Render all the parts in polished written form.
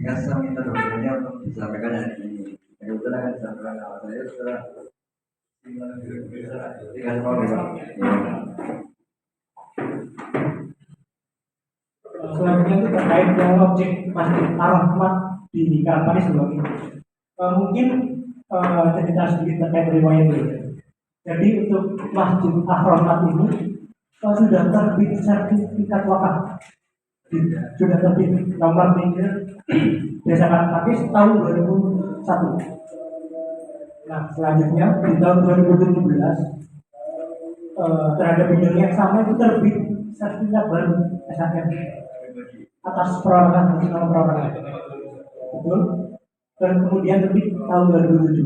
sehingga saya minta dokumennya untuk disampaikan hari ini. Yang kebetulan akan disampaikan sama saya setelah tinggal mau selanjutnya itu terkait dengan objek Masjid Ar-Rahmat di Karangpanis ini. Mungkin cerita sedikit terkait riwayat ini. Jadi untuk Masjid Ar-Rahmat ini sudah terbit sertifikat wakaf, sudah terbit nomor 3 Desa Karangpanis tahun 2001. Nah selanjutnya di tahun 2017 terhadap bidang yang sama itu terbit sertifikat baru SHM atas perorangan betul, dan kemudian terbit tahun 2017.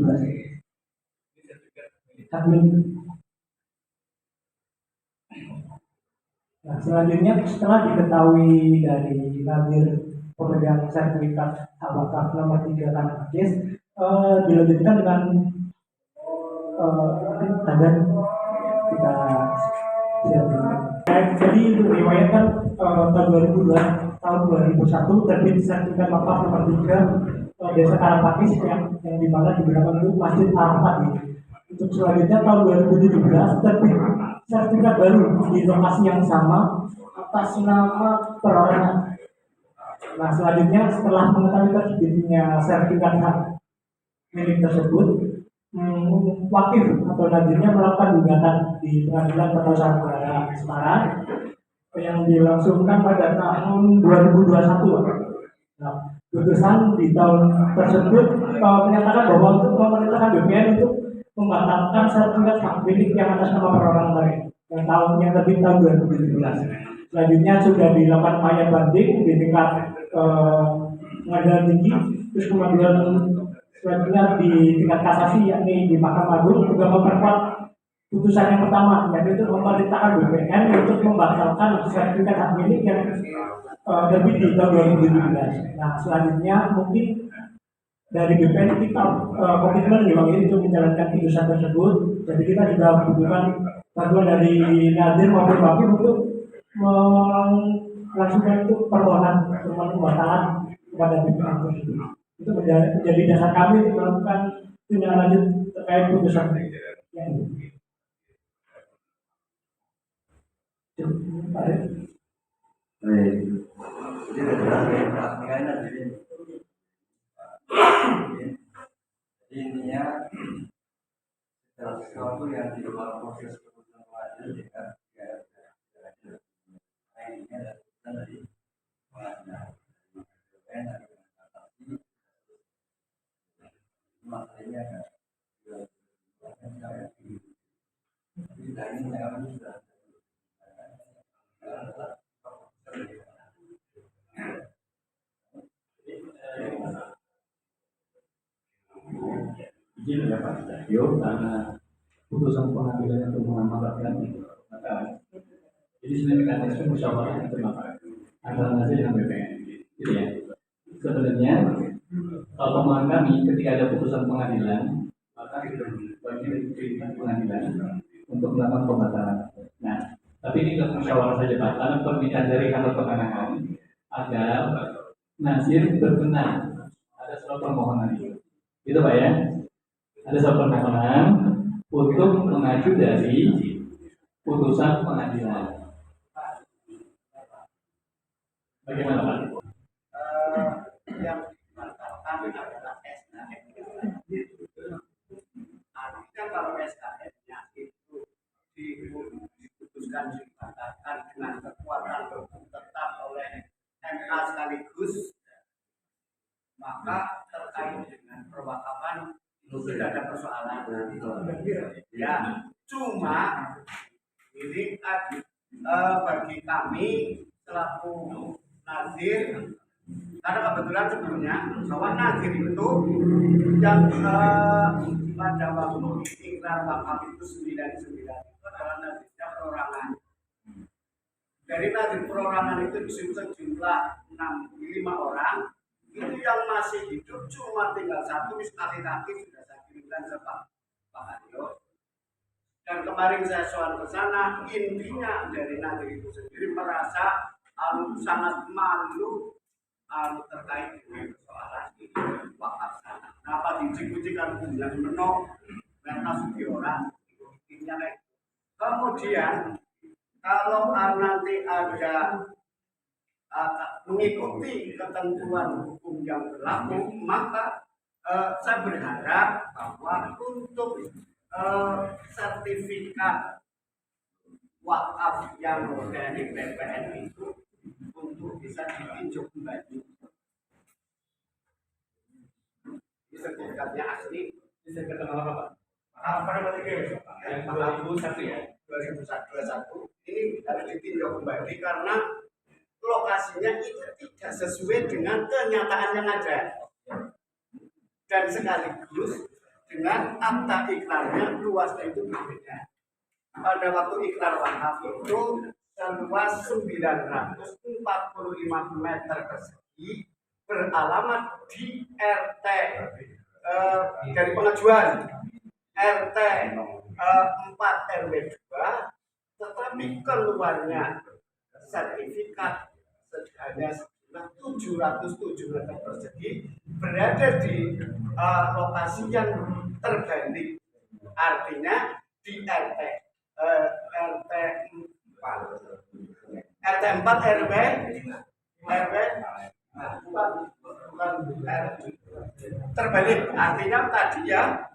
Nah selanjutnya setelah diketahui dari nazir pemegang sertifikat wakaf nomor 3 Karangpanis, dilanjutkan dengan dan kita jadi itu riwayatkan tahun 2001 terbit sertifikat wakaf nomor 3 Desa Karangpanis yang dimana digunakan untuk Masjid Ar-Rahmat ini. Untuk selanjutnya tahun 2017 terbit sertifikat baru di lokasi yang sama atas nama perorangan. Nah selanjutnya setelah mengetahui terbitnya sertifikat hak milik tersebut, wakif atau nazirnya melakukan gugatan di Pengadilan Tata Usaha Negara Semarang yang dilangsungkan pada tahun 2021. Nah, putusan di tahun tersebut menyatakan bahwa untuk memerintahkan BPN untuk membatalkan sertifikat hak milik yang atas nama perorangan lain yang terbit tahun 2017. Selanjutnya sudah dilakukan upaya banding di tingkat pengadilan tinggi, terus kemudian selanjutnya di tingkat kasasi yakni di Mahkamah Agung juga memperkuat putusan yang pertama, yaitu itu memerintahkan BPN untuk membatalkan sertifikat hak milik yang terbit di tahun 2017. Nah selanjutnya mungkin dari BPN kita komitmen di waktu itu menjalankan putusan tersebut. Jadi kita juga membutuhkan bantuan dari nazir maupun wakil untuk melangsungkan itu permohonan pembatalan kepada BPN tersebut. Itu menjadi dasar kami untuk melakukan tindak lanjut terkait putusan yang ini. baik. Jadi jelas ya, praktikanya jadi intinya segala sesuatu yang di luar proses keputusan pengadilan ini adalah keputusan dari pengadilan. Masalahnya agak tidak ingin mengalami sudah. Izin ya Pak Cahyo, karena putusan pengadilan untuk mengamalkan maka jadi sebenarnya mekanisme musyawarah yang terbatas antara nazir dengan BPN, gitu ya. Sebenarnya kalau pemahaman kami ketika ada putusan pengadilan maka sudah bagi perintah pengadilan untuk melakukan pembatalan. Nah, tapi ini ke musyawarah saja Pak, karena permintaan dari kantor kemenangan agar nazir berkenan ada surat permohonan itu Pak ya. Ada surat permohonan untuk mengacu dari putusan pengadilan. Bagaimana Pak? Yang dibatalkan adalah SKM. Artinya kalau SKM-nya itu diputuskan dibatalkan dengan kekuatan hukum tetap oleh MK sekaligus, maka terkait dengan perwakafan tidak ada persoalan. Ya, cuma ini bagi kami selaku nazir, karena kebetulan sebelumnya bahwa nazir itu yang pada waktu ikrar wakaf itu 99 itu adalah nazirnya perorangan. Dari nazir perorangan itu sejumlah 5 orang, itu yang masih hidup cuma tinggal satu, kaki-kaki sudah saya kirimkan ke Pak Haryo. Dan kemarin saya soal ke sana, intinya dari nazir itu sendiri merasa sangat malu terkait dengan soal diuji kan dengan menok karena sudah orang kemudian kalau nanti ada mengikuti ketentuan hukum yang berlaku, maka saya berharap bahwa untuk sertifikat wakaf yang dari BPN itu untuk bisa ditinjau kembali. Sertifikatnya asli, Sertifikat apa Pak? apa namanya Yang 2001 ya? 2021 ini harus ditinjau kembali karena lokasinya itu tidak sesuai dengan kenyataan yang ada dan sekaligus dengan akta ikrarnya luasnya itu berbeda. Pada waktu ikrar wakaf itu seluas 945 meter persegi beralamat di RT dari pengajuan RT 4 RW 2, tetapi keluarnya sertifikat hanya sekitar 707 meter persegi berada di lokasi yang terbalik, artinya di RT 4 RW bukan terbalik, artinya tadi ya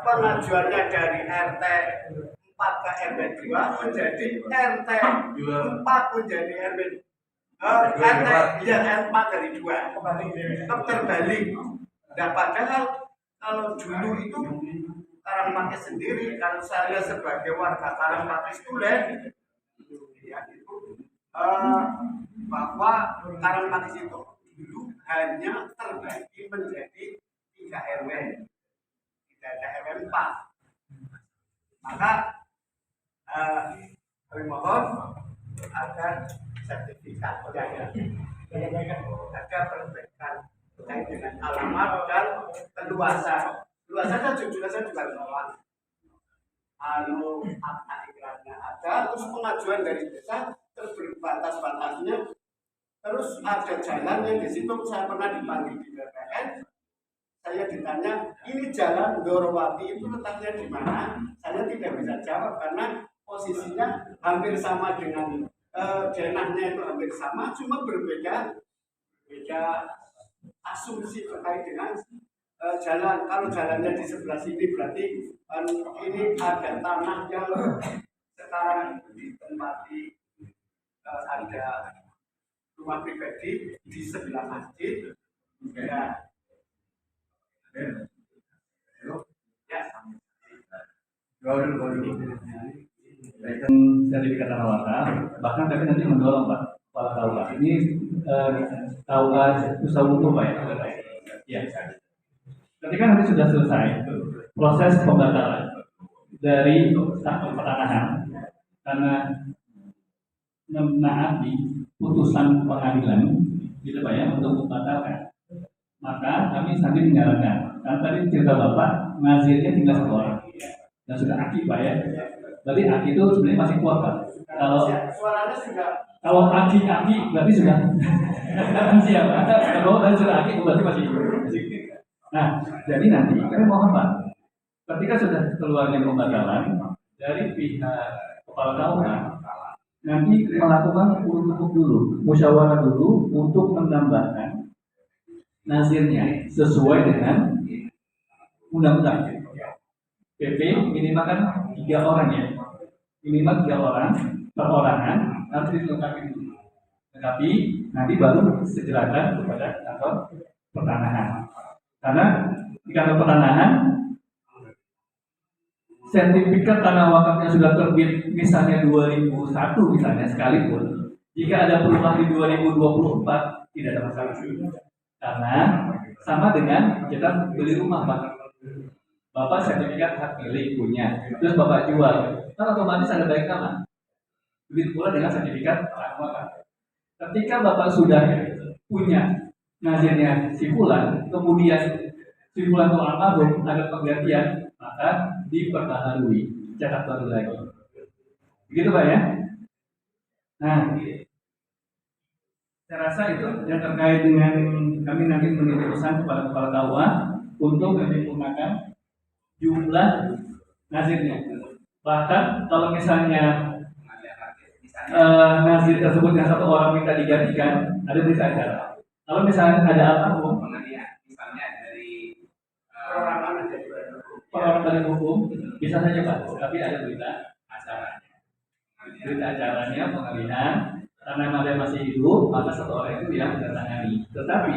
pengajuannya dari RT 4 ke RW 2 menjadi RT 4 menjadi RW RT ya R4 dari 2 terbalik. Nah, padahal kalau dulu itu Karangpakis sendiri, kalau saya sebagai warga Karangpakis tulen ya itu bahwa Karangpakis itu dulu hanya terbagi menjadi 3 RW, tidak ada RW 4. Maka kami mohon agar sertifikat ada perbaikan terkait dengan alamat dan keluasan. Luasannya juga menolak. Akta ikrarnya ada, terus pengajuan dari desa terus berbatas-batasnya, terus ada jalan yang di situ saya pernah dipanggil di BPN. Saya ditanya, ini jalan Dorowati itu letaknya di mana? Saya tidak bisa jawab karena posisinya hampir sama dengan denahnya itu hampir sama, cuma beda asumsi terkait dengan jalan. Kalau jalannya di sebelah sini berarti ini ada tanah yang sekarang ditempati ada rumah pribadi di sebelah masjid. Ya. Sertifikat tanah wakaf, bahkan kami nanti mendorong Pak kepala KUA ini KUA usaha hukum Pak ya. Ketika nanti sudah selesai proses pembatalan dari pertanahan karena menaati putusan pengadilan gitu Pak ya untuk membatalkan, maka kami nanti menyarankan, karena tadi cerita Bapak nazirnya tinggal 1 orang dan sudah aktif Pak ya. Berarti aki itu sebenarnya masih kuat Pak. Suaranya sudah. Kalau aki berarti sudah siap. Kalau dan sudah aki berarti masih. Nah, jadi nanti kami mohon Pak, ketika sudah keluarnya pembatalan dari pihak kepala KUA, nanti melakukan urut dulu, musyawarah dulu untuk menambahkan nazirnya sesuai dengan undang-undang. PP minimal kan 3 orang ya, minimal 3 orang perorangan harus dilengkapi dulu. Tetapi nanti baru segerakan kepada kantor pertanahan. Karena di kantor pertanahan sertifikat tanah wakafnya sudah terbit misalnya 2001 misalnya sekalipun, jika ada perubahan di 2024 tidak ada masalah. Karena sama dengan kita beli rumah Pak. Bapak sertifikat hak milik punya, terus Bapak jual, kan otomatis ada baik nama. Begitu pula dengan sertifikat tanah wakaf. Ketika Bapak sudah punya nazirnya si fulan, kemudian si fulan atau almarhum ada penggantian, maka diperbaharui, cetak baru lagi. Begitu Pak ya? Nah, saya rasa itu yang terkait dengan kami nanti menitip pesan kepada kepala KUA untuk menyempurnakan jumlah nazirnya. Bahkan kalau misalnya nazir tersebut yang satu orang minta digantikan, ada berita acara. Kalau misalnya ada apa misalnya dari orang dari hukum bisa saja Pak, tapi ada berita acaranya. Berita acaranya pengalihan karena dia masih hidup, maka satu orang itu yang menandatangani. Tetapi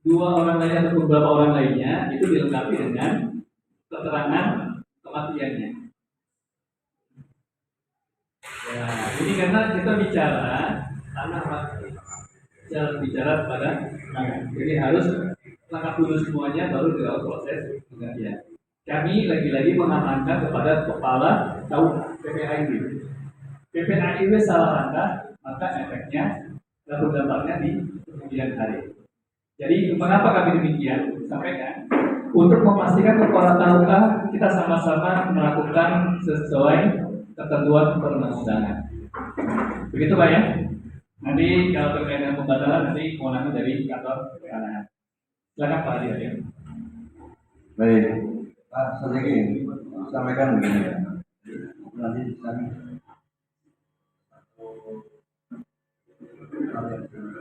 dua orang lain atau beberapa orang lainnya itu dilengkapi dengan keterangan kematiannya. Ya, ini karena kita bicara tanah mati, bicara pada tanah. Jadi harus lengkap dulu semuanya, baru dilakukan proses penggantian. Kami lagi-lagi mengamankan kepada kepala tahun PPAIW. PPAIW salah langkah, maka efeknya dan dampaknya di kemudian hari. Jadi mengapa kami demikian? Sampaikan untuk memastikan kepala tahukah kita sama-sama melakukan sesuai ketentuan perundang-undangan. Begitu Pak ya? Nanti kalau terkait dengan pembatalan nanti kewenangan dari kantor PPAIW. Silakan Pak Adi ya. Baik, Pak Sadikin, sampaikan begini ya. Nanti kami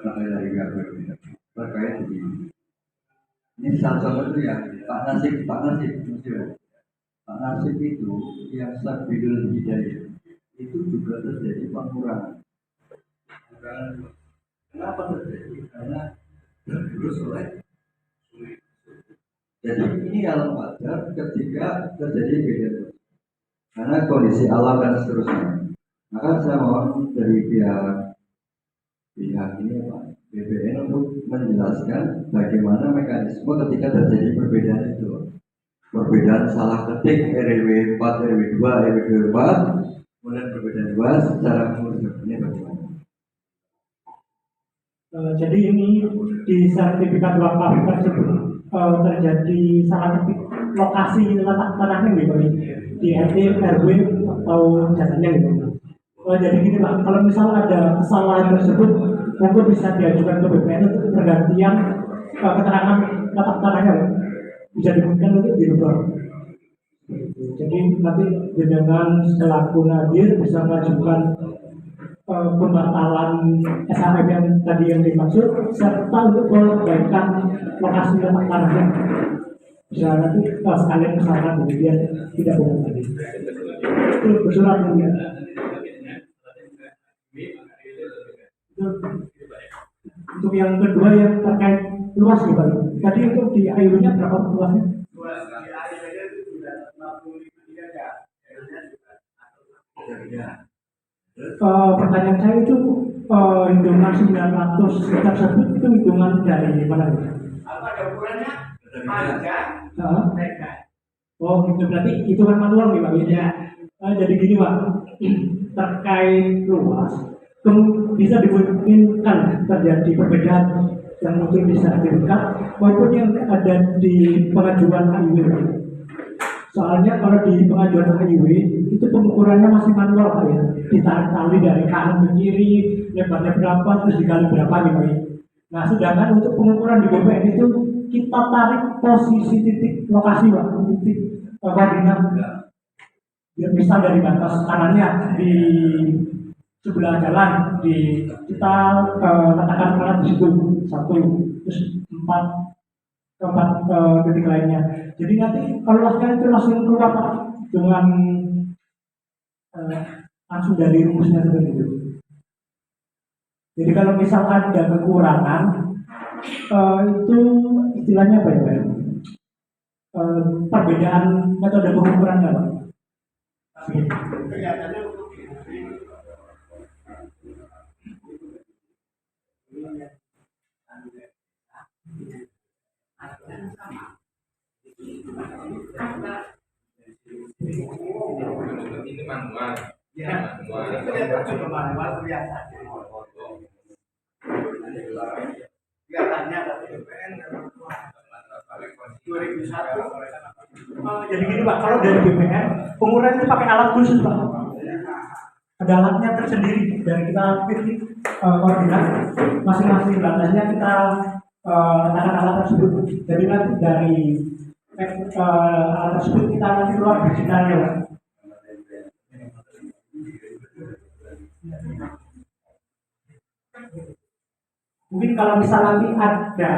sampai dari KPU terkait begini. Ini salah satu ya, Pak Nasib, Pak Nasib itu yang Sabilul Hidayah itu juga terjadi pengurangan. Kenapa terjadi? Karena terus oleh. Jadi ini alam wajar ketika terjadi beda karena kondisi alam dan seterusnya. Maka saya mohon dari pihak ini Pak BPN untuk menjelaskan bagaimana mekanisme ketika terjadi perbedaan itu. Perbedaan salah ketik RW 4, RW 2, RW 24, kemudian perbedaan luas secara ini bagaimana? Jadi ini di sertifikat wakaf tersebut terjadi salah ketik lokasi letak tanahnya gitu di RT, RW atau jasanya gitu. Jadi gini Pak, kalau misal ada kesalahan tersebut, mungkin bisa diajukan ke BPN untuk pergantian keterangan letak tanahnya, bisa dimungkinkan untuk dirubah. Jadi nanti dengan selaku nadir bisa mengajukan pembatalan SHM yang tadi yang dimaksud serta untuk perbaikan lokasi letak tanahnya. Bisa nanti sekalian kesalahan kemudian tidak boleh lagi. Itu bersurat ya. Untuk yang kedua yang terkait luas nih Pak. Tadi untuk di IU-nya berapa luasnya? Luas di IU-nya itu sudah 55 ya. Pertanyaan saya itu hitungan 900 tersebut itu hitungan dari mana? Apa ada ukurannya? Panjang, lebar. Oh gitu, berarti hitungan manual nih Pak ya? Jadi gini Pak, terkait luas bisa dimungkinkan terjadi perbedaan yang mungkin bisa dekat maupun yang ada di pengajuan AIW. Soalnya kalau di pengajuan AIW itu pengukurannya masih manual Pak ya, ditarik tali dari kanan ke kiri, lebarnya berapa, terus dikali berapa gitu ya. Nah sedangkan untuk pengukuran di BPN itu kita tarik posisi titik lokasi Pak, titik koordinat. Ya, misal dari batas kanannya di sebelah jalan kita letakkan alat di situ 1, terus 4 titik lainnya. Jadi nanti kalau luasnya itu langsung keluar Pak dengan langsung dari rumusnya seperti itu. Jadi kalau misal ada kekurangan itu istilahnya apa ya? Perbedaan metode pengukurannya Pak. Kelihatannya untuk ini manual. ya, kelihatan juga manual kelihatan. Kelihatannya dari BPN 2001. Jadi gini Pak, kalau dari BPN pengukuran itu pakai alat khusus Pak. Ada alatnya tersendiri dari kita pilih koordinat masing-masing batasnya kita alat-alat tersebut. Jadi nanti dari alat tersebut kita nanti keluar digitalnya, Pak. Mungkin kalau misal nanti ada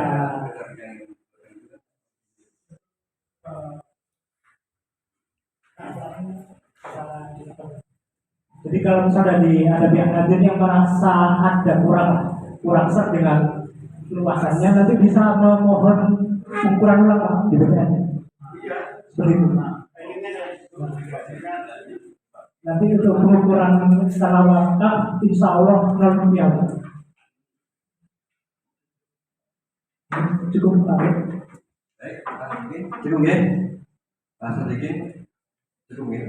jadi kalau misalnya ada pihak hadir yang merasa ada kurang set dengan luasannya, nanti bisa memohon ukuran ulang Pak di BPN. Iya. Seperti itu. Pengennya dari situ dikasihkan. Nanti untuk pengukuran skala wakaf, insya Allah rupiah. Cukup Pak. Baik, Pak Sadikin, cukup ya? Pak Sadikin, cukup ya?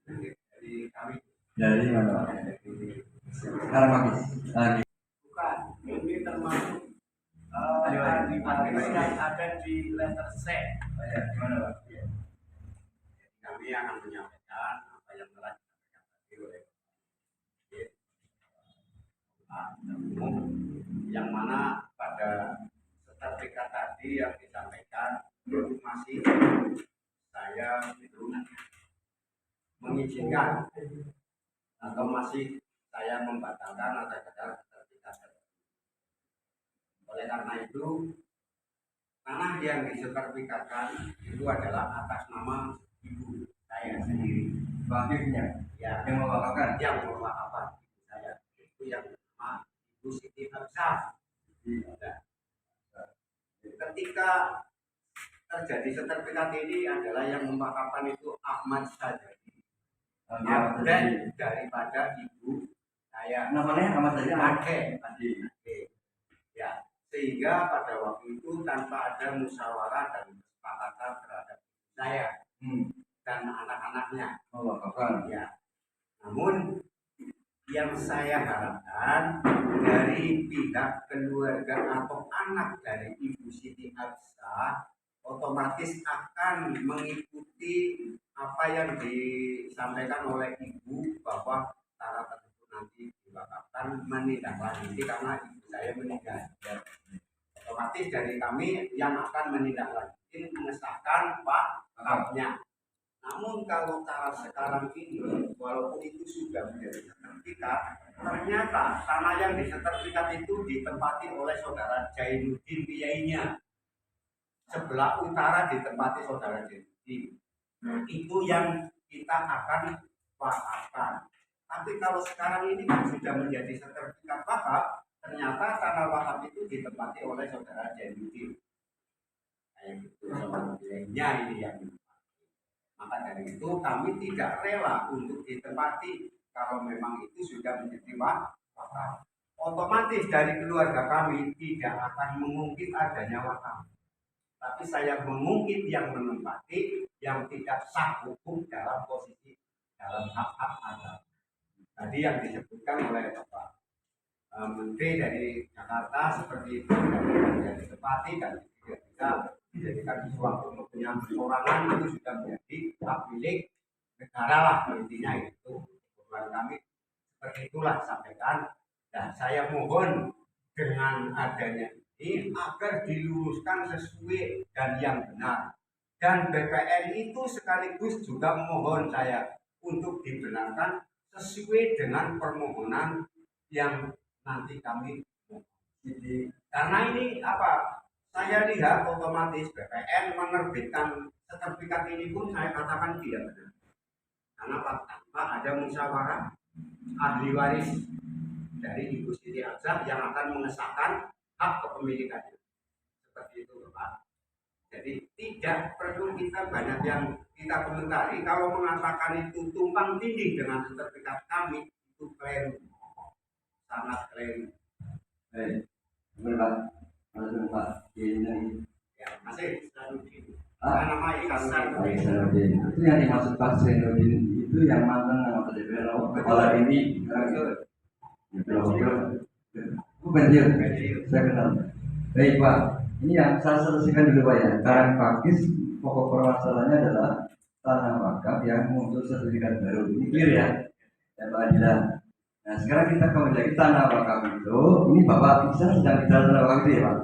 Dari kami. Dari mana Pak? Sekarang Pakis lagi. Bukan, ini termasuk Ayo, hadis yang ada di letter C. Ya, gimana Pak? Kami akan menyampaikan apa yang telah disampaikan tadi oleh Pak Umum, yang mana pada sertifikat tadi yang disampaikan itu masih saya belum mengizinkan atau masih saya membatalkan atas dasar sertifikat tersebut. Oleh karena itu, tanah yang disertifikatkan itu adalah atas nama ibu saya sendiri. Wakilnya Ya, yang mewakilkan. yang mewakafkan ibu saya itu yang bernama Ibu Siti Habsah. Nah, ketika terjadi sertifikat ini adalah yang mewakafkan itu Ahmad Sajadi, abden daripada ibu saya. Namanya nama saja Ade. Adi. Ya, sehingga pada waktu itu tanpa ada musyawarah dan kesepakatan terhadap saya dan anak-anaknya. Mewakilkan. Ya, namun yang saya harapkan dari pihak keluarga atau anak dari Ibu Siti Habsah otomatis akan mengikuti apa yang disampaikan oleh ibu bahwa tanah tersebut nanti diwakafkan menindaklanjuti karena ibu saya meninggal. Ya, otomatis dari kami yang akan menindaklanjuti mengesahkan wakafnya. Namun kalau cara sekarang ini, walaupun itu sudah menjadi sertifikat, ternyata tanah yang disertifikat itu ditempati oleh saudara Jainuddin Piyainya. Sebelah utara ditempati saudara Jainuddin. Itu yang kita akan wakafkan. Tapi kalau sekarang ini kan sudah menjadi sertifikat wakaf, ternyata tanah wakaf itu ditempati oleh saudara Jainuddin. Kayak gitu, saudara Piyainya ini yang maka dari itu kami tidak rela untuk ditempati kalau memang itu sudah menjadi wakaf. Otomatis dari keluarga kami tidak akan mengungkit adanya wakaf. Tapi saya mengungkit yang menempati yang tidak sah hukum dalam posisi dalam hak-hak agama. Tadi yang disebutkan oleh Bapak Menteri dari Jakarta seperti itu yang ditempati dan tidak bisa dijadikan sesuatu mempunyai perorangan itu sudah menjadi hak milik negara lah, intinya itu. Kebutuhan kami seperti itulah sampaikan, dan saya mohon dengan adanya ini agar diluruskan sesuai dan yang benar, dan BPN itu sekaligus juga mohon saya untuk dibenarkan sesuai dengan permohonan yang nanti kami jadi karena ini apa, saya lihat otomatis BPN menerbitkan sertifikat ini pun saya katakan tidak benar. Karena tanpa ada musyawarah ahli waris dari Ibu Siti Habsah yang akan mengesahkan hak kepemilikannya. Seperti itu Pak. Jadi tidak perlu kita banyak yang kita komentari. Kalau mengatakan itu tumpang tindih dengan sertifikat kami, itu keliru. Sangat keliru. Baik, benar Pak. Ini Ya, masih Sanuddin. nama Sanuddin. itu yang dimaksud Pak Zainuddin itu yang mantan anggota DPR kepala ini Banjir, saya kenal. Baik Pak, ini yang saya selesaikan dulu Pak ya. Sekarang Pakis pokok permasalahannya adalah tanah wakaf yang muncul sertifikat baru. Ini clear ya, ya Pak Adila. Nah Nah sekarang kita kembali lagi tanah wakaf itu, ini Bapak bisa sedang bicara tanah wakaf itu ya Pak,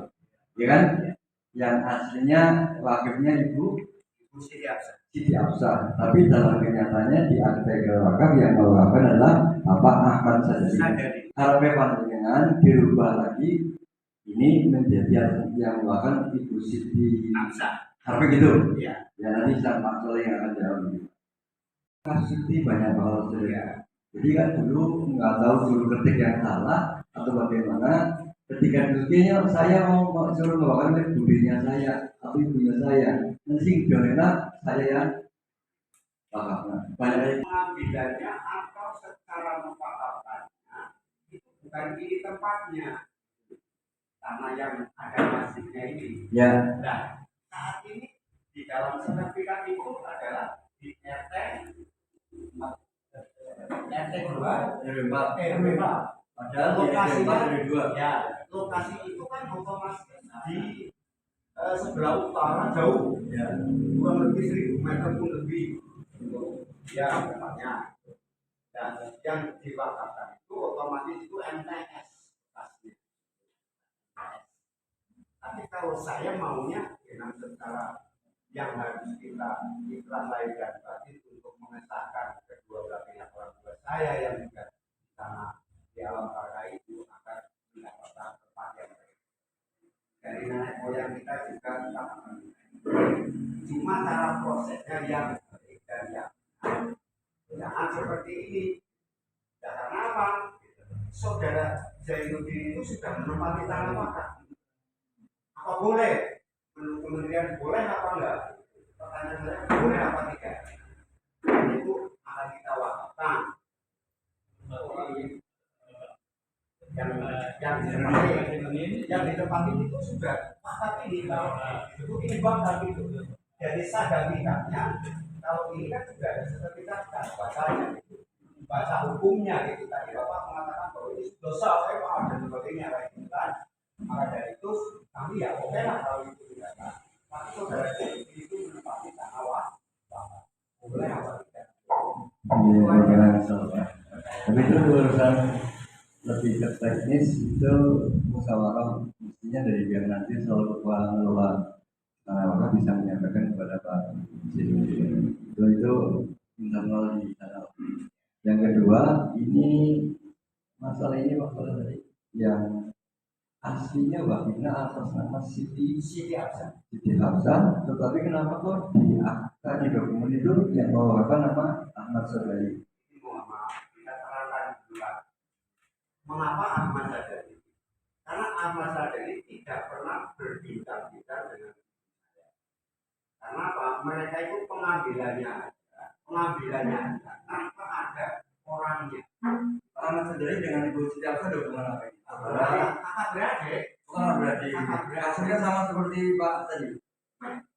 ya kan? Yang aslinya wakifnya Ibu Ibu Siti Absa. Siti Absa, tapi dalam kenyataannya di akte wakaf yang mewakafkan adalah Bapak Ahmad Sadari. Sadari. Harapnya panjenengan dirubah lagi, ini menjadi yang mewakafkan Ibu Siti Absa. Harapnya gitu. Ya. Ya nanti sama Pak Soleh yang akan jawab. Kasus ini banyak hal saja. Jadi kan dulu nggak tahu dulu ketik yang salah atau bagaimana. Ketika dulunya saya mau suruh membawakan ke budinya saya atau ibunya saya, nanti gimana saya yang banyak Pengambilannya atau secara mewakafkannya itu bukan di tempatnya, tanah yang ada masjidnya ini. ya. Nah, saat ini di dalam sertifikat itu adalah di RT 2 RW 4. Padahal Lokasinya dua. ya, lokasi itu kan otomatis di sebelah utara jauh, Ya. kurang lebih 1000 meter pun lebih. Ya, tempatnya. Dan yang diwakafkan itu otomatis itu MTS lokasinya. Tapi kalau saya maunya dengan secara yang harus kita ikhlas lahir dan batin untuk mengesahkan kedua belah pihak orang tua saya yang juga di sana di alam baka itu akan mendapatkan tempat yang baik. Dari nenek moyang kita juga kita akan cuma cara prosesnya yang baik dan yang jangan seperti ini. Dan karena apa? Saudara Zainuddin itu sudah menempati tanah wakaf. Apa boleh? Menurut kementerian boleh apa enggak? Pertanyaan saya boleh apa tidak? Itu akan kita wakafkan. Yang ditempati itu sudah wakaf ini kalau itu ini wakaf itu. Jadi sertifikatnya kalau ini kan sudah ada sertifikat dan bahasanya bahasa hukumnya gitu tadi Bapak mengatakan bahwa ini dosa sewa dan sebagainya kayak gitu kan. Maka dari itu kami ya oke lah kalau itu tidak sah. Tapi saudara itu menempati tanah wakaf. Boleh apa tidak? Tapi itu urusan lebih ke teknis itu musyawarah mestinya dari pihak nanti selalu kepala ngelola tanah wakaf bisa menyampaikan kepada Pak Presiden. Itu internal di sana. Yang kedua ini masalah tadi yang aslinya wakilnya atas nama Siti Absa. Siti Absa, tetapi kenapa kok di akta di dokumen itu yang mewakafkan nama Ahmad Sadari? Kita terangkan dulu. Mengapa Ahmad Sadari? Karena Ahmad Sadari tidak pernah berbincang-bincang dengan saya. Karena apa? Mereka itu pengambilannya tanpa ada orangnya. Ahmad Sadari dengan Ibu Siti Absa dokumen apa ini? Kakak beradik. Bukan berarti kasusnya sama seperti Pak tadi.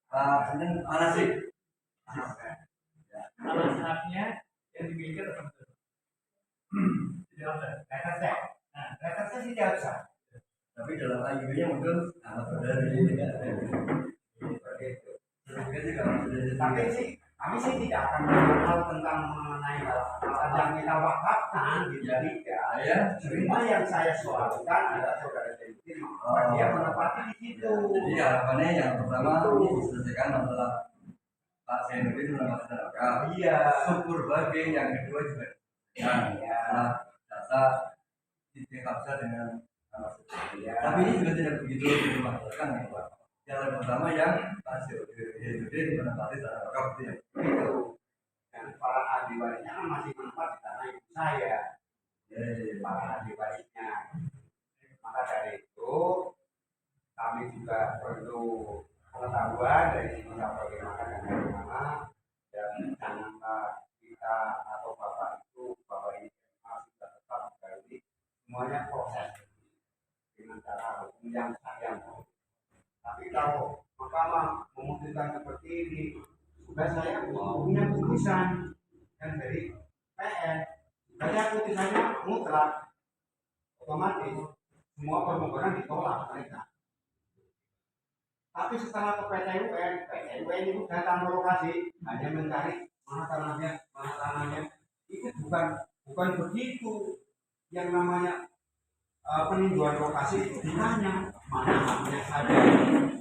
Pak Senden Anasik. Nama saatnya yang dimiliki oleh tidak ada. Retasnya sih tidak bisa. Tapi dalam AIB-nya mungkin Ahmad Sadari tidak ada. Tapi sih kami sih tidak akan mengenal tentang mengenai hal yang kita wakafkan gitu tidak. Ya. Cuma yang saya soalkan adalah saudara Zainuddin mengapa dia menempati di situ. Jadi harapannya yang pertama ini diselesaikan masalah Pak Zainuddin menempati tanah wakaf. Iya. Syukur bagai yang kedua juga. Iya. Data Siti Absa dengan Iya. tapi ini juga tidak begitu dimasalahkan ya Pak. Yang pertama yang Pak Zainuddin menempati tanah wakaf itu ya. Itu. Dan para ahli warisnya kan masih menempati di tanah ibu saya. Para ahli warisnya. Maka dari itu kami juga perlu pengetahuan dari sini bagaimana dan bagaimana dan janganlah kita atau bapak ini masih tetap dari semuanya proses dengan cara hukum yang sah yang baik. Tapi kalau mahkamah memutuskan seperti ini, sudah saya punya putusan yang dari PN, saya putusannya mutlak, otomatis semua permohonan ditolak mereka. Tapi setelah ke PT UN itu datang ke lokasi hanya mencari mana tanahnya, itu bukan begitu. yang namanya peninjauan lokasi itu ditanya mana haknya saya,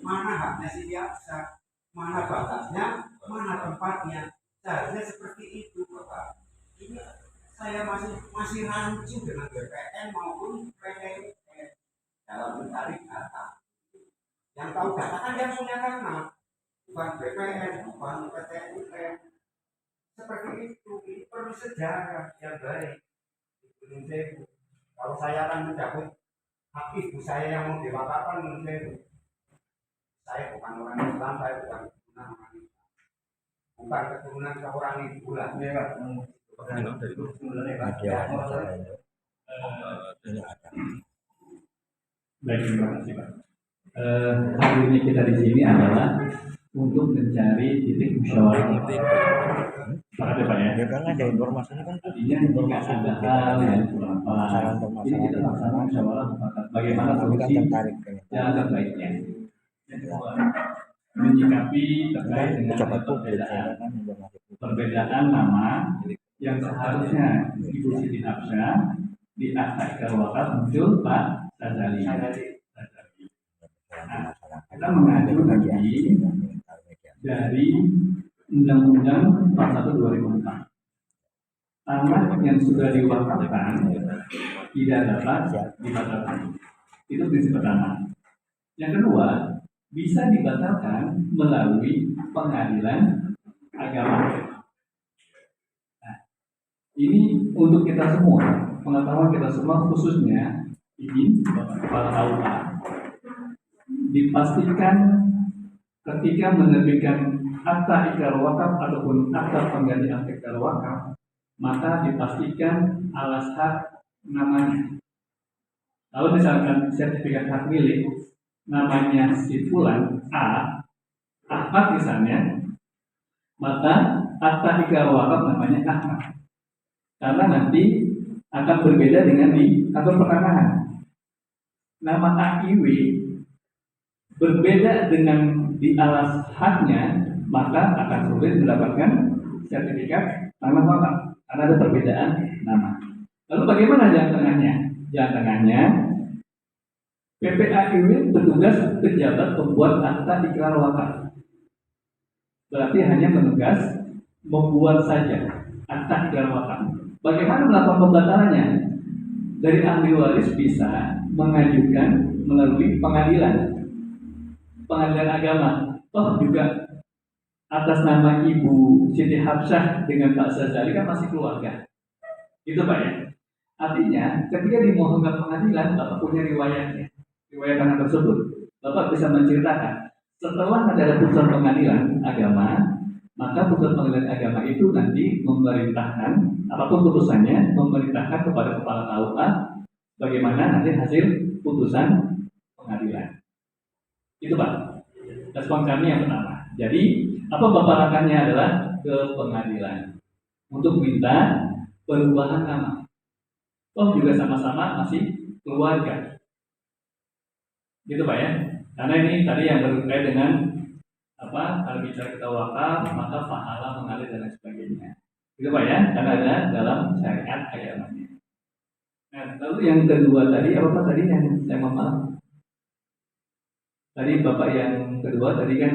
mana haknya si biasa, mana batasnya, mana tempatnya. Seharusnya seperti itu, Bapak. Ini saya masih rancu dengan BPN maupun PTN dalam mencari data. Yang tahu data kan yang punya tanah, bukan BPN, bukan PTN. Seperti itu, ini perlu sejarah yang baik. Kalau saya akan mencabut hak ibu saya yang mau diwakafkan, menurut saya bukan orang Islam, saya bukan keturunan orang Islam, bukan keturunan seorang ibu lah. Baik, terima kasih Pak. Hadirnya kita di sini adalah untuk mencari titik musyawarah. Sepakat ya Pak ya? Ya kan ada informasinya kan Artinya jika ada hal yang kurang pas, ini kita laksanakan musyawarah mufakat. Bagaimana kami kan solusi tertarik yang terbaiknya? Yang kedua, menyikapi terkait dengan pejabat publik perbedaan ya kan informasi publik. perbedaan nama yang seharusnya Ibu Siti Hapsah di akta ikrar wakaf muncul Pak Sazali. Nah, kita mengacu nanti dari Undang-Undang 41 2004. Tanah yang sudah diwakafkan tidak dapat dibatalkan. Itu prinsip pertama. Yang kedua, bisa dibatalkan melalui pengadilan agama. Nah, ini untuk kita semua, pengetahuan kita semua khususnya ini Bapak Kepala KUA. Dipastikan ketika menerbitkan akta ikrar wakaf ataupun akta penggantian akta ikrar wakaf, maka dipastikan alas hak namanya. Kalau misalkan sertifikat hak milik namanya si Fulan A, Ahmad misalnya, maka akta ikrar wakaf namanya Ahmad. Karena nanti akan berbeda dengan di kantor pertanahan. Nama AIW berbeda dengan di alas haknya, maka akan sulit mendapatkan sertifikat tanah wakaf karena ada perbedaan nama. Lalu bagaimana jalan tengahnya? Jalan tengahnya PPAIW bertugas pejabat pembuat akta ikrar wakaf. Berarti hanya menugas membuat saja akta ikrar wakaf. Bagaimana melakukan pembatalannya? Dari ahli waris bisa mengajukan melalui pengadilan agama. Toh juga atas nama Ibu Siti Hapsah dengan Pak Sazali kan masih keluarga. Gitu Pak ya. Artinya ketika dimohonkan pengadilan, Bapak punya riwayat tanah tersebut. Bapak bisa menceritakan setelah ada putusan pengadilan agama, maka putusan pengadilan agama itu nanti memerintahkan, apapun putusannya, memerintahkan kepada kepala KUA bagaimana nanti hasil putusan pengadilan. Itu Pak, respon kami yang pertama. Jadi apa babarakannya adalah ke pengadilan untuk minta perubahan nama. Oh juga sama-sama masih keluarga. Gitu Pak ya. Karena ini tadi yang berkait dengan apa, kalau bicara kita wakaf maka pahala mengalir dan lain sebagainya. Gitu Pak ya, karena ada dalam syariat agamanya. Nah, lalu yang kedua tadi apa Pak tadi yang saya mohon maaf? Tadi Bapak yang kedua tadi kan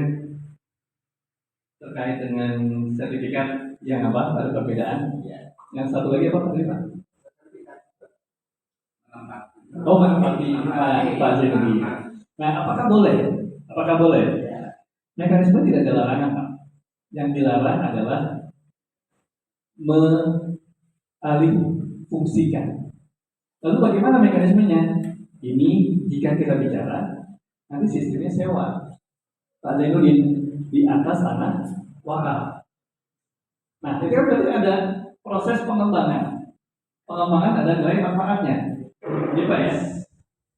terkait dengan sertifikat yang apa? Ada perbedaan. Ya. Yang satu lagi apa tadi Pak? Oh, menempati Pak Zainuddin. Nah, apakah boleh? Apakah boleh? Mekanisme tidak ada larangan Pak. Yang dilarang adalah mengalih fungsikan. Lalu bagaimana mekanismenya? Ini jika kita bicara nanti sistemnya sewa. Pak Zainuddin di atas tanah wakaf. Nah, itu kan berarti ada proses pengembangan. Pengembangan ada nilai manfaatnya. Ini Pak ya.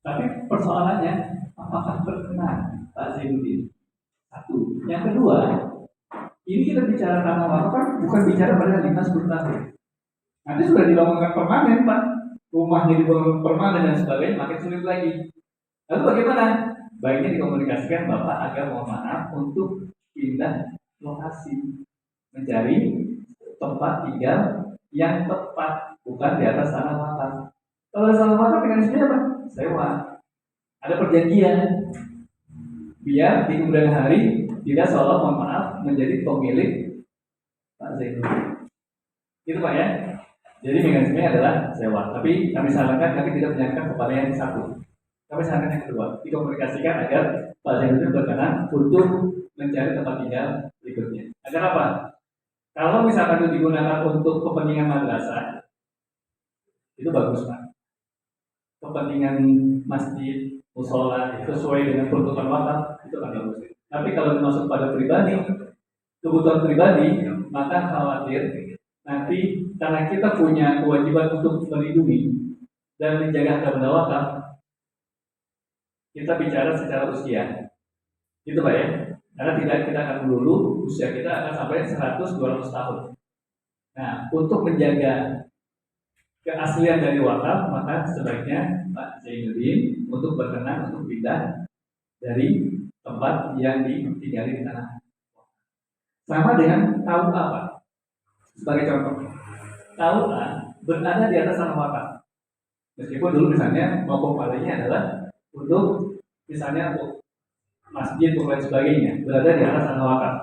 Tapi persoalannya apakah berkenan Pak Zainuddin? Satu. Yang kedua, ini kita bicara tanah wakaf kan bukan bicara pada 5-10 tahun. Nanti sudah dibangunkan permanen Pak. Rumahnya dibangun permanen dan sebagainya, makin sulit lagi. Lalu bagaimana? Baiknya dikomunikasikan Bapak agar mohon maaf untuk pindah lokasi, mencari tempat tinggal yang tepat, bukan di atas tanah wakaf. Kalau sama wakaf mekanismenya apa? Sewa. Ada perjanjian. Biar di kemudian hari tidak seolah mohon maaf menjadi pemilik Pak Zainuddin. Itu Pak ya. Jadi mekanismenya adalah sewa. Tapi kami sarankan kami tidak menyanyikan kepada yang satu. Kami sarankan yang kedua. Dikomunikasikan agar Pak Zainuddin berkenan untuk mencari tempat tinggal berikutnya. Agar apa? Kalau misalkan itu digunakan untuk kepentingan madrasah, itu bagus Pak. Kepentingan masjid, musola sesuai dengan peruntukan wakaf itu kan bagus. Tapi kalau dimasuk pada pribadi, kebutuhan pribadi, maka khawatir nanti karena kita punya kewajiban untuk melindungi dan menjaga harta benda wakaf, kita bicara secara usia, gitu Pak ya. Karena tidak kita akan melulu usia kita akan sampai 100-200 tahun. Nah, untuk menjaga keaslian dari wakaf, maka sebaiknya Pak Zainuddin untuk berkenan untuk pindah dari tempat yang ditinggali di tanah. Sama dengan KUA Pak. Sebagai contoh, KUA berada di atas tanah wakaf. Meskipun dulu misalnya pokok palingnya adalah untuk misalnya untuk masjid dan lain sebagainya berada di atas tanah wakaf.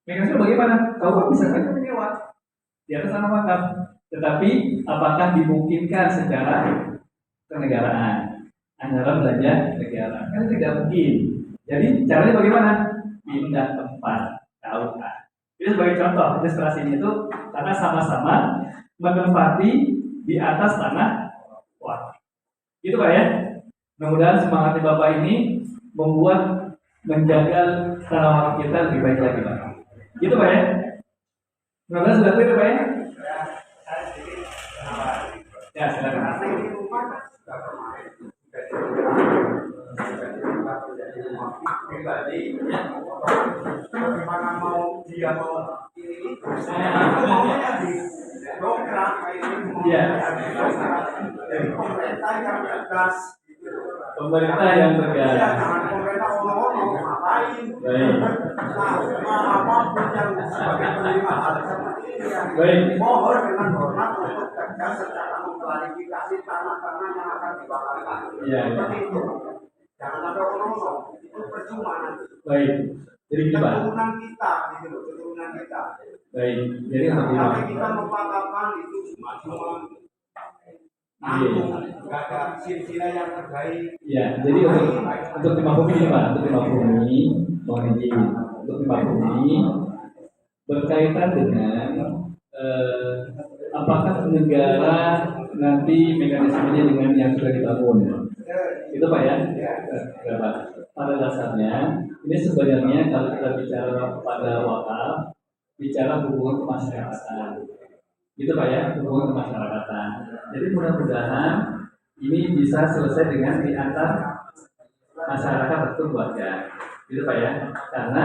Mekanisme bagaimana? KUA bisa saja menyewa di atas tanah wakaf. Tetapi apakah dimungkinkan secara kenegaraan anggaran belanja negara? Kan tidak mungkin. Jadi caranya bagaimana? Pindah tempat KUA. Itu sebagai contoh ilustrasinya itu karena sama-sama menempati di atas tanah wakaf. Gitu Pak ya. Mudah-mudahan semangatnya Bapak ini membuat menjaga tanah wakaf kita lebih baik lagi Pak. Gitu Pak ya. Mudah-mudahan sudah clear Pak ya. Ya, silakan. Karena ini rumah sudah bermain. Pribadi, bagaimana mau dia mau ini? Maunya di dongkrak kayak ini. Iya. Dari pemerintah yang tegas. Pemerintah yang Iya, tegas. jangan pemerintah ngomong ngapain. Baik. Nah, apapun yang sebagai penerima hal seperti ini yang Baik. mohon dengan hormat untuk tegas secara mengklarifikasi tanah-tanah yang akan dibakarkan. Iya. Seperti itu. Jangan sampai ngomong, itu percuma nanti. Baik. Jadi gini Pak. Keturunan kita, gitu loh, keturunan kita. Baik. Jadi untuk ini Pak. Tapi kita mempakapkan itu cuma Iya. nggak ada silsilah yang terbaik. Ya, jadi untuk dimaklumi ini Pak, untuk dimaklumi, mohon izin, untuk dimaklumi berkaitan dengan apakah negara nanti mekanismenya dengan yang sudah dibangun, itu Pak ya. Pada dasarnya ini sebenarnya kalau kita bicara pada wakaf, bicara hubungan kemasyarakatan, gitu Pak ya, hubungan kemasyarakatan. Jadi mudah-mudahan ini bisa selesai dengan di antar masyarakat atau keluarga, gitu Pak ya. Karena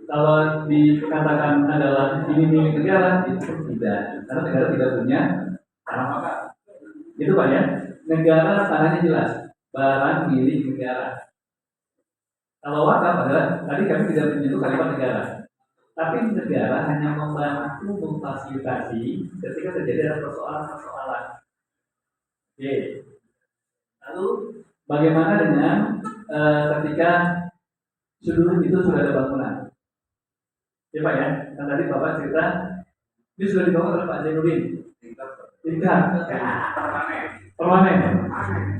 kalau dikatakan adalah ini milik negara, itu tidak, karena negara tidak punya tanah wakaf, gitu Pak ya. Negara tanahnya jelas, barang milik negara. Kalau wakaf adalah tadi kami tidak menyentuh kalimat negara, tapi negara hanya membantu memfasilitasi ketika terjadi ada persoalan-persoalan. Oke. Lalu bagaimana dengan ketika itu sudah ada bangunan? Ya Pak ya, kan tadi Bapak cerita ini sudah dibangun oleh Pak Zainuddin. Tingkat. Permanen.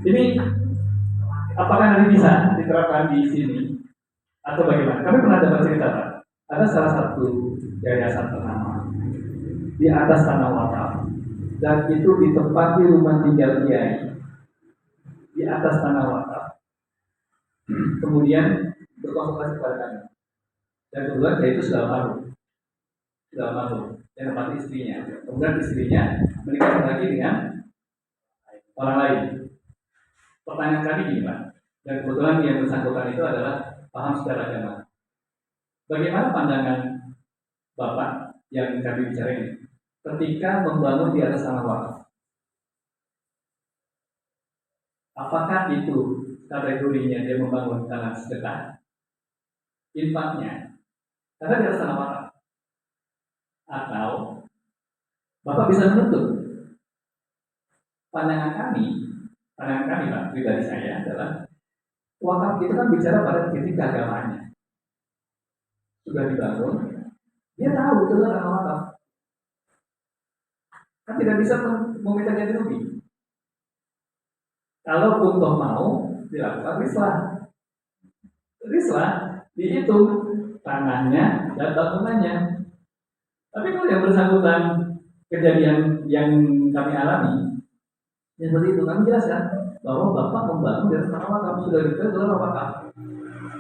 Ini apakah nanti bisa diterapkan di sini atau bagaimana? Kami pernah dapat cerita Pak. Ada salah satu yayasan ternama di atas tanah wakaf dan itu ditempati rumah tinggal kiai di atas tanah wakaf. Kemudian berkonsultasi kepada kami dan kemudian dia itu sudah almarhum dan tempat istrinya. Kemudian istrinya menikah lagi dengan orang lain. Pertanyaan kami gini Pak, dan kebetulan yang bersangkutan itu adalah paham secara agama. Bagaimana pandangan Bapak yang kami bicara ini ketika membangun di atas tanah wakaf? Apakah itu kategorinya dia membangun tanah sedekah, infaknya, karena di atas tanah wakaf? Atau Bapak bisa menuntut? Pandangan kami pandangan kami Pak, pribadi saya adalah wakaf itu kan bicara pada titik keagamaannya. Sudah dibangun, dia tahu itu adalah wakaf. Kan tidak bisa meminta ganti rugi. Kalau untuk mau dilakukan rislah dihitung tanahnya dan bangunannya. Tapi kalau yang bersangkutan kejadian yang kami alami, yang seperti itu kami jelaskan bahwa Bapak membangun di atas tanah wakaf sudah diketahui adalah wakaf.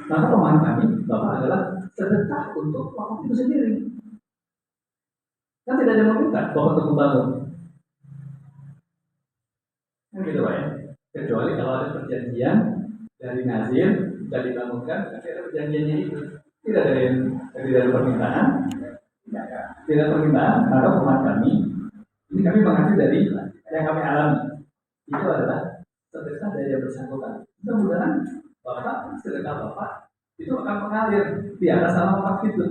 Maka pemahaman kami Bapak adalah sedekah untuk wakaf itu sendiri. Kan tidak ada meminta Bapak untuk membangun. Kan gitu Pak ya. Kecuali kalau ada perjanjian dari nazir dan dibangunkan, nanti ada perjanjiannya itu. Tidak ada permintaan, tidak permintaan. Maka pemahaman kami, ini kami mengacu dari yang kami alami. Itu adalah sedekah dari yang bersangkutan. Mudah-mudahan Bapak, sedekah Bapak itu akan mengalir di atas tanah wakaf itu.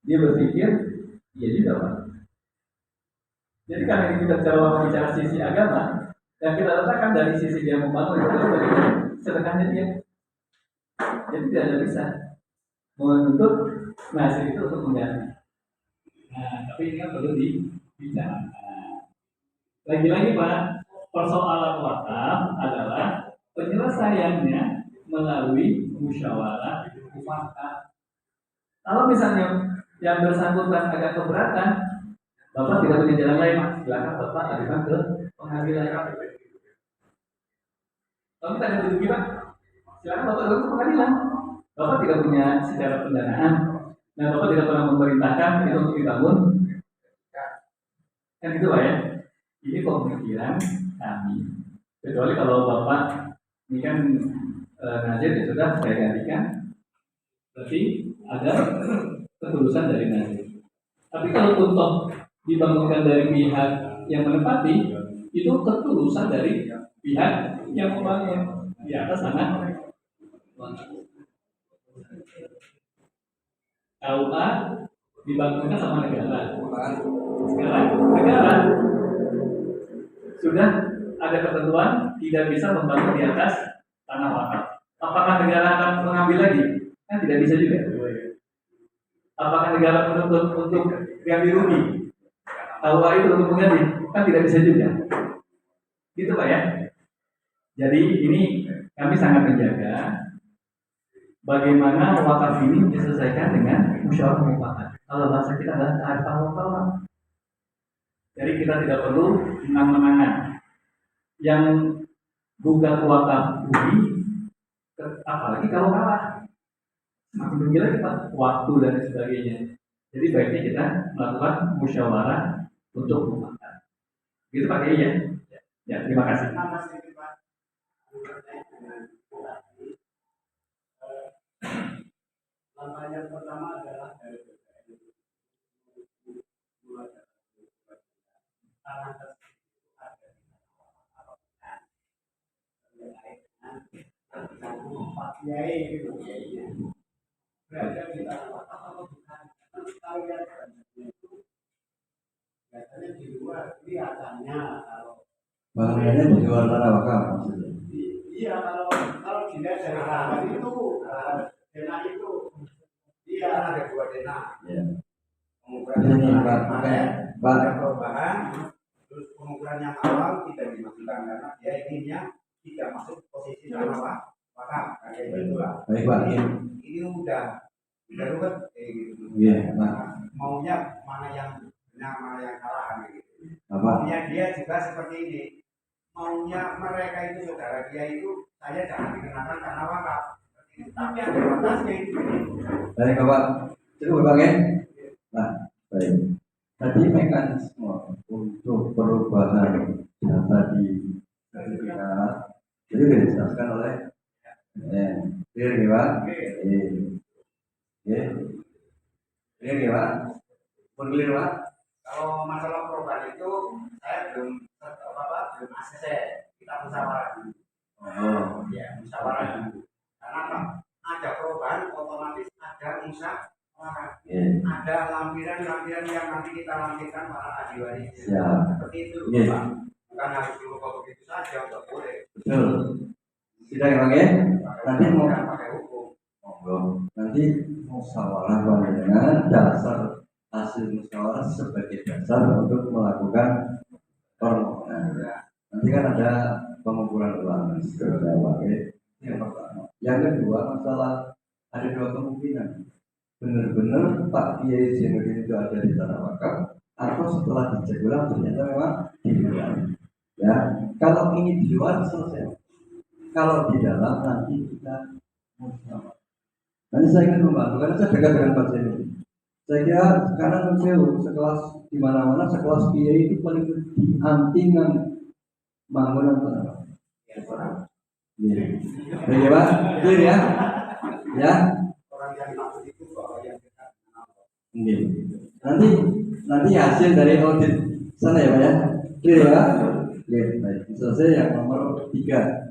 Dia berpikir, iya juga Pak. Jadi karena ini kita bicara sisi agama, dan kita letakkan dari sisi dia membangun itu dari sedekahnya dia. Jadi tidak ada bisa menuntut nasib itu untuk mengganti. Nah, tapi ini kan perlu dibicarakan. Lagi-lagi Pak, persoalan wakaf adalah penyelesaiannya melalui musyawarah mufakat. Kalau misalnya yang bersangkutan agak keberatan, Bapak tidak punya jalan lain, silakan Bapak ajukan ke pengadilan. Kalau kita ada duduki Pak, silakan Bapak ajukan ke pengadilan. Bapak tidak punya secara pendanaan, dan Bapak tidak pernah memerintahkan itu untuk dibangun. Kan gitu Pak ya. Ini pemikiran kami. Kecuali kalau Bapak ini kan nazir ya sudah saya gantikan, berarti ada ketulusan dari nazir. Tapi kalau untuk dibangunkan dari pihak yang menempati, itu ketulusan dari pihak yang membangun di atas tanah. KUA dibangunkan sama negara. Sekarang negara sudah ada ketentuan tidak bisa membangun di atas tanah wakaf. Apakah negara akan mengambil lagi? Kan tidak bisa juga. Apakah negara menuntut untuk ganti rugi? KUA itu untuk mengganti? Kan tidak bisa juga. Gitu Pak ya. Jadi ini kami sangat menjaga bagaimana wakaf ini diselesaikan dengan musyawarah mufakat. Kalau bahasa kita adalah kearifan lokal. Jadi kita tidak perlu menang-menangan. Yang gugat wakaf rugi, apalagi kalau kalah, semakin rugi lagi Pak, waktu dan sebagainya. Jadi baiknya kita melakukan musyawarah untuk mufakat. Gitu Pak ya. Ya, terima kasih. Langkah yang pertama adalah dari berada di tanah wakaf atau bukan? Kalian itu biasanya di luar kelihatannya kalau bangunannya di luar tanah wakaf maksudnya. iya kalau dilihat dari tanah itu dena itu iya ada dua dena. Ya. Pengukuran Ini Pak, ada perubahan, terus pengukuran yang awal tidak dimasukkan karena dia inginnya tidak masuk posisi tanah wakaf kayak gitulah. Baik Pak. Ini udah ruwet gitu. Iya, Pak. Maunya mana yang benar, mana yang salah gitu. Apa? Maunya dia juga seperti ini. Maunya mereka itu saudara dia itu saya jangan dikenakan karena wakaf. Tapi yang batasnya itu. Baik Bapak. Cukup Bapak ya? Nah, baik. Tadi mekanisme untuk perubahan data di sertifikat itu dijelaskan oleh clear ya Pak? Clear ya Pak? Pun clear Pak? Kalau masalah perubahan itu saya belum ACC, kita musyawarah dulu. Oh, Ya, musyawarah dulu. Karena apa? Ada perubahan otomatis ada musyawarah. Ada lampiran-lampiran yang nanti kita lampirkan para ahli waris. siap. Seperti itu, Iya. Pak. Bukan harus dulu Sidang Bang ya. Nanti mau pakai hukum. monggo. Nanti musyawarah panjenengan dasar hasil musyawarah sebagai dasar untuk melakukan permohonan. Nanti kan ada pengumpulan ulang setelah yang pertama. Yang kedua masalah ada dua kemungkinan. Benar-benar Pak Kiai Zainuddin itu ada di tanah wakaf atau setelah dicek ulang ternyata memang di luar. Ya, kalau ini di luar selesai. Kalau di dalam nanti kita musyawarah. Nanti saya ingin membantu karena saya dekat dengan Pak Zainuddin. Saya kira sekarang sekelas di mana-mana sekelas Kiai itu paling diantingan bangunan tanah. Iya. Oke Pak, clear ya? Ya. Orang yang takut itu bahwa yang dekat dengan Allah. Oke. Nanti hasil dari audit sana ya Pak ya? Clear ya? Oke, baik. Selesai yang nomor 3.